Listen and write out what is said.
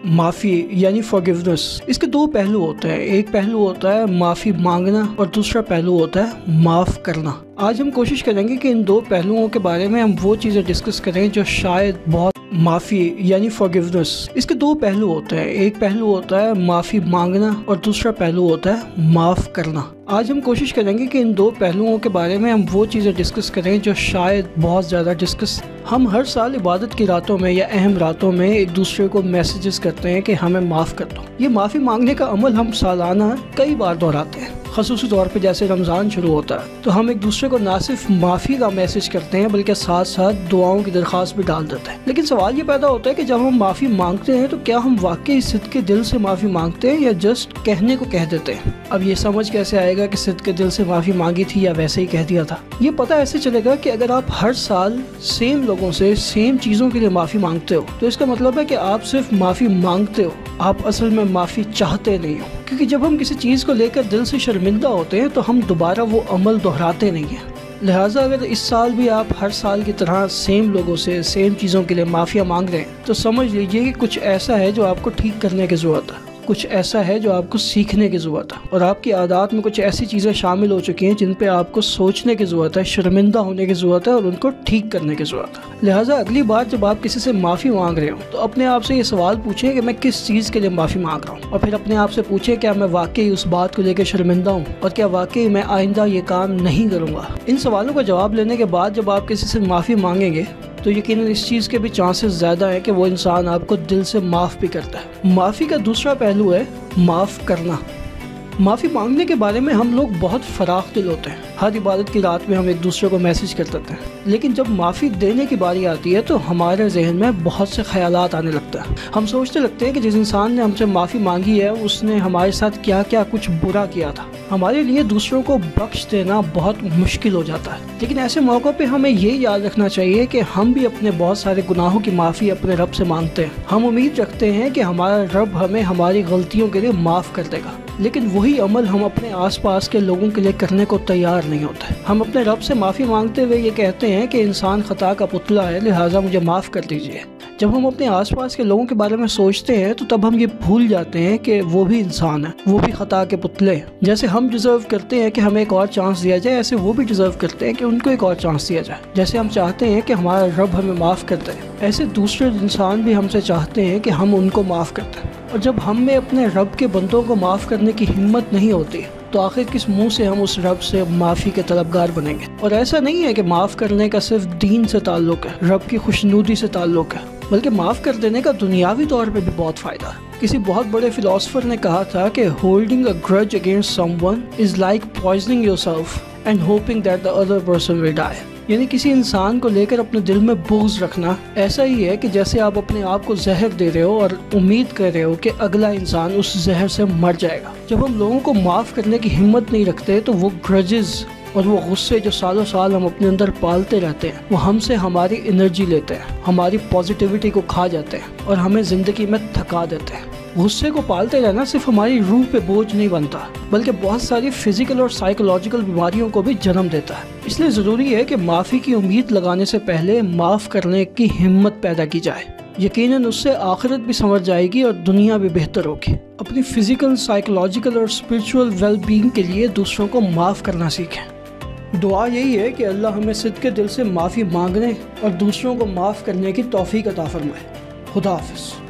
معافی یعنی فارگیونس، اس کے دو پہلو ہوتے ہیں. ایک پہلو ہوتا ہے معافی مانگنا اور دوسرا پہلو ہوتا ہے معاف کرنا. آج ہم کوشش کریں گے کہ ان دو پہلوؤں کے بارے میں ہم وہ چیزیں ڈسکس کریں جو شاید بہت معافی یعنی فارگیونس، اس کے دو پہلو ہوتے ہیں. ایک پہلو ہوتا ہے معافی مانگنا اور دوسرا پہلو ہوتا ہے معاف کرنا. آج ہم کوشش کریں گے کہ ان دو پہلوؤں کے بارے میں ہم وہ چیزیں ڈسکس کریں جو شاید بہت زیادہ ڈسکس. ہم ہر سال عبادت کی راتوں میں یا اہم راتوں میں ایک دوسرے کو میسیجز کرتے ہیں کہ ہمیں معاف کر دو. یہ معافی مانگنے کا عمل ہم سالانہ کئی بار دہراتے ہیں. خصوصی طور پہ جیسے رمضان شروع ہوتا ہے تو ہم ایک دوسرے کو نہ صرف معافی کا میسج کرتے ہیں بلکہ ساتھ ساتھ دعاؤں کی درخواست بھی ڈال دیتے ہیں. لیکن سوال یہ پیدا ہوتا ہے کہ جب ہم معافی مانگتے ہیں تو کیا ہم واقعی صدق کے دل سے معافی مانگتے ہیں یا جسٹ کہنے کو کہہ دیتے ہیں؟ اب یہ سمجھ کیسے آئے گا کہ صدق کے دل سے معافی مانگی تھی یا ویسے ہی کہہ دیا تھا؟ یہ پتہ ایسے چلے گا کہ اگر آپ ہر سال سیم لوگوں سے سیم چیزوں کے لیے معافی مانگتے ہو تو اس کا مطلب ہے کہ آپ صرف معافی مانگتے ہو، آپ اصل میں معافی چاہتے نہیں ہو. کیونکہ جب ہم کسی چیز کو لے کر دل سے شرمندہ ہوتے ہیں تو ہم دوبارہ وہ عمل دہراتے نہیں ہیں. لہٰذا اگر اس سال بھی آپ ہر سال کی طرح سیم لوگوں سے سیم چیزوں کے لیے معافیاں مانگ رہے ہیں تو سمجھ لیجئے کہ کچھ ایسا ہے جو آپ کو ٹھیک کرنے کی ضرورت ہے، کچھ ایسا ہے جو آپ کو سیکھنے کی ضرورت ہے، اور آپ کی عادات میں کچھ ایسی چیزیں شامل ہو چکی ہیں جن پہ آپ کو سوچنے کی ضرورت ہے، شرمندہ ہونے کی ضرورت ہے اور ان کو ٹھیک کرنے کی ضرورت ہے. لہٰذا اگلی بار جب آپ کسی سے معافی مانگ رہے ہوں تو اپنے آپ سے یہ سوال پوچھیں کہ میں کس چیز کے لیے معافی مانگ رہا ہوں، اور پھر اپنے آپ سے پوچھیں کیا میں واقعی اس بات کو لے کے شرمندہ ہوں اور کیا واقعی میں آئندہ یہ کام نہیں کروں گا. ان سوالوں کا جواب لینے کے بعد جب آپ کسی سے معافی مانگیں گے تو یقیناً اس چیز کے بھی چانسز زیادہ ہیں کہ وہ انسان آپ کو دل سے معاف بھی کرتا ہے. معافی کا دوسرا پہلو ہے معاف کرنا. معافی مانگنے کے بارے میں ہم لوگ بہت فراخ دل ہوتے ہیں. ہر عبادت کی رات میں ہم ایک دوسرے کو میسج کر دیتے ہیں، لیکن جب معافی دینے کی باری آتی ہے تو ہمارے ذہن میں بہت سے خیالات آنے لگتا ہے. ہم سوچتے لگتے ہیں کہ جس انسان نے ہم سے معافی مانگی ہے اس نے ہمارے ساتھ کیا کیا کچھ برا کیا تھا. ہمارے لیے دوسروں کو بخش دینا بہت مشکل ہو جاتا ہے. لیکن ایسے موقع پہ ہمیں یہ یاد رکھنا چاہیے کہ ہم بھی اپنے بہت سارے گناہوں کی معافی اپنے رب سے مانگتے ہیں. ہم امید رکھتے ہیں کہ ہمارا رب ہمیں ہماری غلطیوں کے لیے معاف کر دے گا، لیکن وہی عمل ہم اپنے آس پاس کے لوگوں کے لیے کرنے کو تیار نہیں ہوتے. ہم اپنے رب سے معافی مانگتے ہوئے یہ کہتے ہیں کہ انسان خطا کا پتلا ہے، لہٰذا مجھے معاف کر دیجیے. جب ہم اپنے آس پاس کے لوگوں کے بارے میں سوچتے ہیں تو تب ہم یہ بھول جاتے ہیں کہ وہ بھی انسان ہیں، وہ بھی خطا کے پتلے ہیں. جیسے ہم ڈیزرو کرتے ہیں کہ ہمیں ایک اور چانس دیا جائے، ایسے وہ بھی ڈیزرو کرتے ہیں کہ ان کو ایک اور چانس دیا جائے. جیسے ہم چاہتے ہیں کہ ہمارا رب ہمیں معاف کر دے، ایسے دوسرے انسان بھی ہم سے چاہتے ہیں کہ ہم ان کو معاف کر دیں. اور جب ہم میں اپنے رب کے بندوں کو معاف کرنے کی ہمت نہیں ہوتی تو آخر کس منہ سے ہم اس رب سے معافی کے طلبگار بنیں گے؟ اور ایسا نہیں ہے کہ معاف کرنے کا صرف دین سے تعلق ہے، رب کی خوشنودی سے تعلق ہے، بلکہ معاف کر دینے کا دنیاوی طور پہ بھی بہت فائدہ ہے. کسی بہت بڑے فلاسفر نے کہا تھا کہ holding a grudge against someone is like poisoning yourself and hoping that the other person will die. یعنی کسی انسان کو لے کر اپنے دل میں بغض رکھنا ایسا ہی ہے کہ جیسے آپ اپنے آپ کو زہر دے رہے ہو اور امید کر رہے ہو کہ اگلا انسان اس زہر سے مر جائے گا. جب ہم لوگوں کو معاف کرنے کی ہمت نہیں رکھتے تو وہ گرجز اور وہ غصے جو سالوں سال ہم اپنے اندر پالتے رہتے ہیں وہ ہم سے ہماری انرجی لیتے ہیں، ہماری پازیٹیوٹی کو کھا جاتے ہیں اور ہمیں زندگی میں تھکا دیتے ہیں. غصے کو پالتے رہنا صرف ہماری روح پہ بوجھ نہیں بنتا بلکہ بہت ساری فزیکل اور سائیکولوجیکل بیماریوں کو بھی جنم دیتا ہے. اس لیے ضروری ہے کہ معافی کی امید لگانے سے پہلے معاف کرنے کی ہمت پیدا کی جائے. یقیناً اس سے آخرت بھی سنور جائے گی اور دنیا بھی بہتر ہوگی. اپنی فزیکل، سائیکولوجیکل اور اسپرچول ویل بینگ کے لیے دوسروں کو معاف کرنا سیکھیں. دعا یہی ہے کہ اللہ ہمیں صدق کے دل سے معافی مانگنے اور دوسروں کو معاف کرنے کی توفیق عطا فرمائے. خدا حافظ.